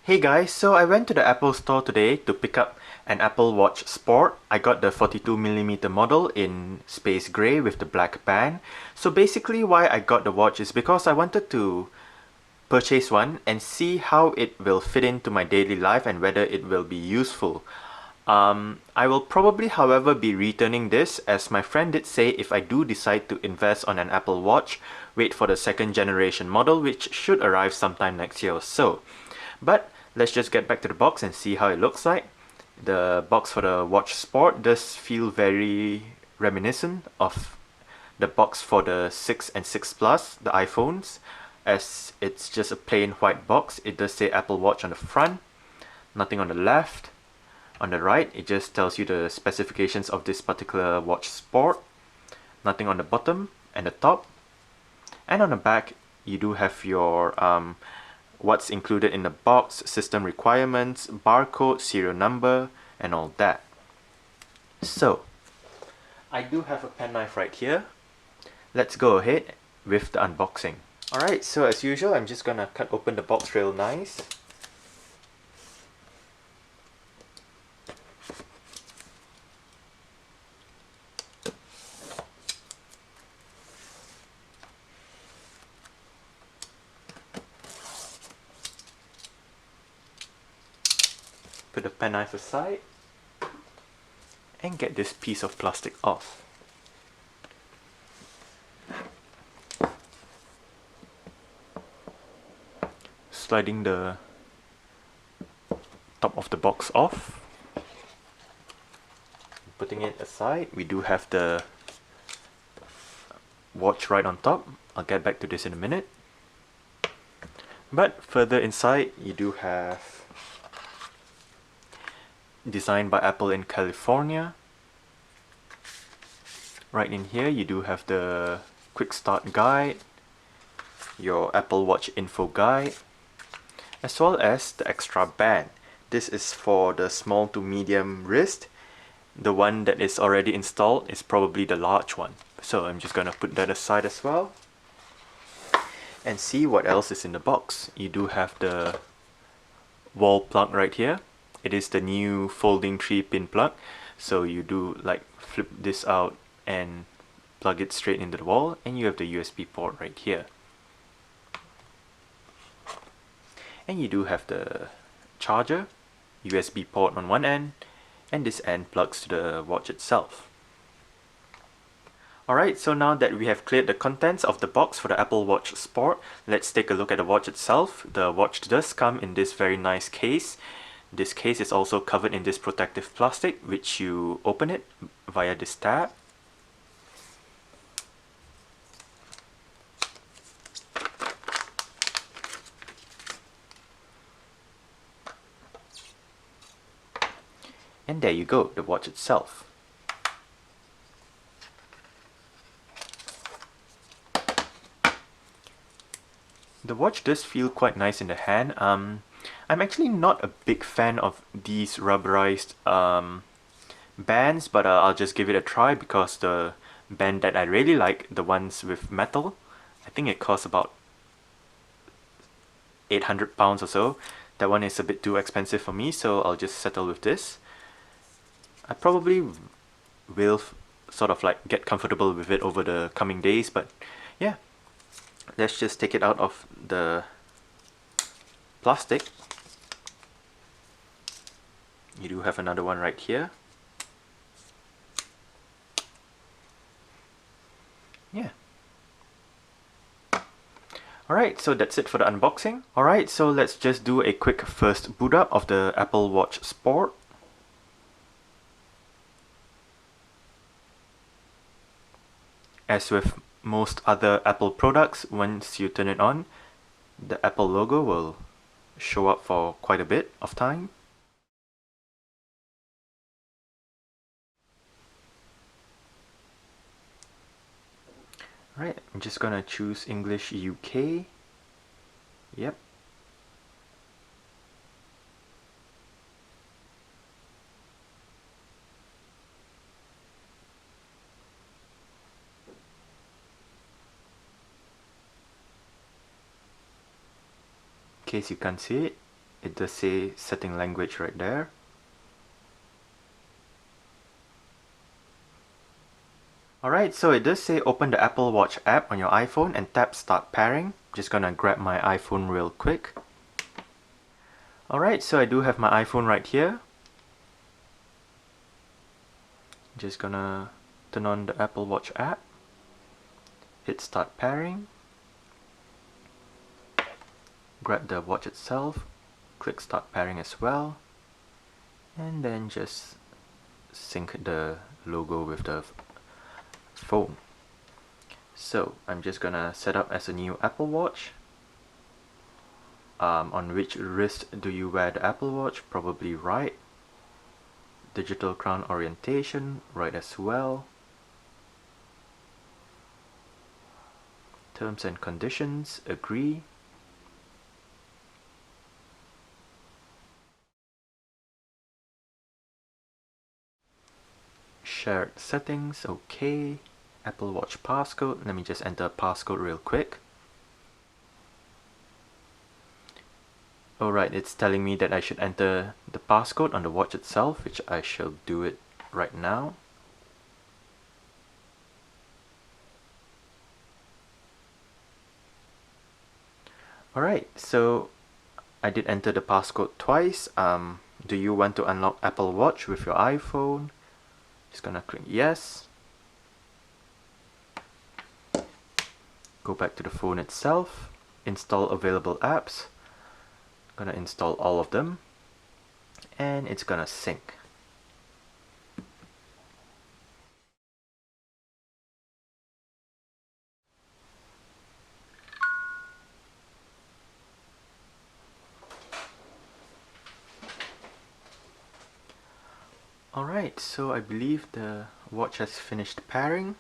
Hey guys, so I went to the Apple store today to pick up an Apple Watch Sport. I got the 42mm model in space gray with the black band. So basically why I got the watch is because I wanted to purchase one and see how it will fit into my daily life and whether it will be useful. I will probably, however, be returning this, as my friend did say if I do decide to invest on an Apple Watch, wait for the second generation model, which should arrive sometime next year or so. But let's just get back to the box and see how it looks like. The box for the Watch Sport does feel very reminiscent of the box for the 6 and 6 Plus, the iPhones, as it's just a plain white box. It does say Apple Watch on the front, nothing on the left. On the right, it just tells you the specifications of this particular Watch Sport. Nothing on the bottom and the top. And on the back, you do have your what's included in the box, system requirements, barcode, serial number, and all that. So, I do have a penknife right here. Let's go ahead with the unboxing. Alright, so as usual, I'm just gonna cut open the box real nice. Put the penknife aside and get this piece of plastic off. Sliding the top of the box off. Putting it aside, we do have the watch right on top. I'll get back to this in a minute. But further inside, you do have designed by Apple in California. Right in here, you do have the quick start guide, your Apple Watch info guide, as well as the extra band. This is for the small to medium wrist. The one that is already installed is probably the large one. So I'm just gonna put that aside as well. And see what else is in the box. You do have the wall plug right here. It is the new folding 3-pin plug. So you do like flip this out and plug it straight into the wall, and you have the USB port right here. And you do have the charger, USB port on one end, and this end plugs to the watch itself. Alright, so now that we have cleared the contents of the box for the Apple Watch Sport, let's take a look at the watch itself. The watch does come in this very nice case. This case is also covered in this protective plastic, which you open it via this tab. And there you go, the watch itself. The watch does feel quite nice in the hand. I'm actually not a big fan of these rubberized bands, but I'll just give it a try because the band that I really like, the ones with metal, I think it costs about 800 pounds or so. That one is a bit too expensive for me, so I'll just settle with this. I probably will sort of like get comfortable with it over the coming days, but yeah. Let's just take it out of the plastic. You do have another one right here. Yeah. Alright, so that's it for the unboxing. Alright, so let's just do a quick first boot up of the Apple Watch Sport. As with most other Apple products, once you turn it on, the Apple logo will show up for quite a bit of time. Alright, I'm just gonna choose English UK. Yep. In case you can't see it, it does say setting language right there. Alright, so it does say open the Apple Watch app on your iPhone and tap start pairing. Just gonna grab my iPhone real quick. Alright, so I do have my iPhone right here. Just gonna turn on the Apple Watch app. Hit start pairing. Grab the watch itself. Click start pairing as well. And then just sync the logo with the phone. So I'm just gonna set up as a new Apple Watch. On which wrist do you wear the Apple Watch? Probably right. Digital crown orientation, right as well. Terms and conditions, agree. Shared settings, okay. Apple Watch passcode, let me just enter a passcode real quick. Alright, it's telling me that I should enter the passcode on the watch itself, which I shall do it right now. Alright, so I did enter the passcode twice. Do you want to unlock Apple Watch with your iPhone? Just gonna click yes. Go back to the phone itself. Install available apps. Gonna install all of them. And it's gonna sync. Alright, so I believe the watch has finished pairing.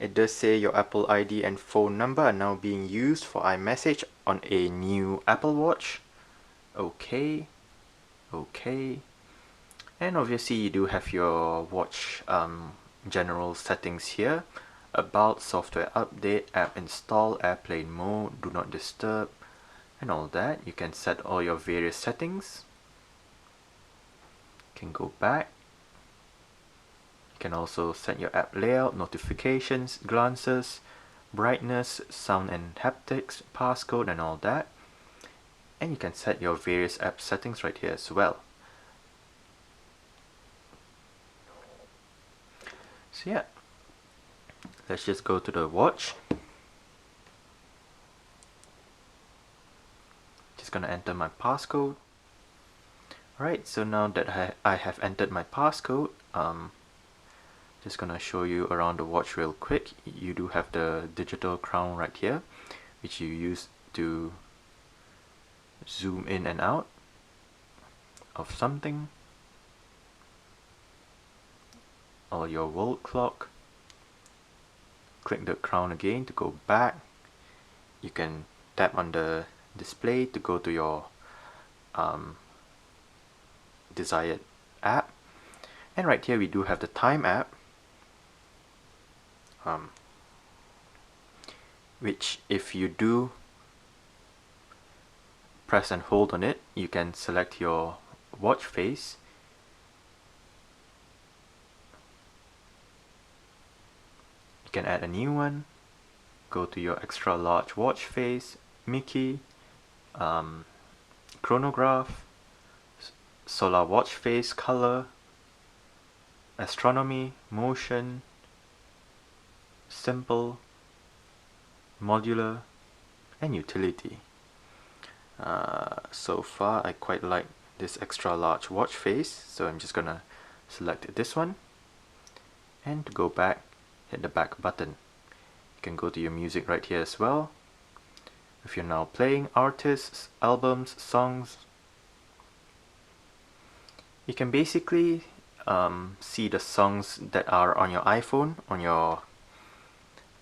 It does say your Apple ID and phone number are now being used for iMessage on a new Apple Watch. Okay, okay. And obviously you do have your watch general settings here. About, software update, app install, airplane mode, do not disturb, and all that. You can set all your various settings. You can go back. You can also set your app layout, notifications, glances, brightness, sound and haptics, passcode and all that. And you can set your various app settings right here as well. So yeah, let's just go to the watch. Just gonna enter my passcode. Alright, so now that I have entered my passcode, just gonna show you around the watch real quick. You do have the digital crown right here, which you use to zoom in and out of something, or your world clock. Click the crown again to go back. You can tap on the display to go to your desired app. And right here we do have the time app, which if you do press and hold on it, you can select your watch face. You can add a new one, go to your extra large watch face, Mickey, chronograph, solar watch face, color, astronomy, motion, simple, modular, and utility. So far I quite like this extra large watch face, so I'm just gonna select this one, and to go back, hit the back button. You can go to your music right here as well. If you're now playing artists, albums, songs, you can basically see the songs that are on your iPhone, on your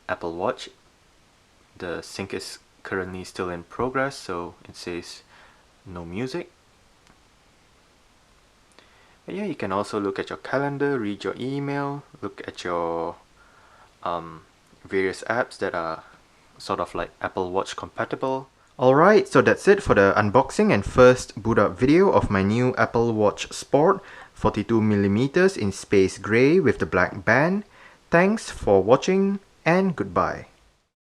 Apple Watch. The sync is currently still in progress, so it says no music. But yeah, you can also look at your calendar, read your email, look at your various apps that are sort of like Apple Watch compatible, Alright, so that's it for the unboxing and first boot up video of my new Apple Watch Sport 42mm in space grey with the black band. Thanks for watching and goodbye.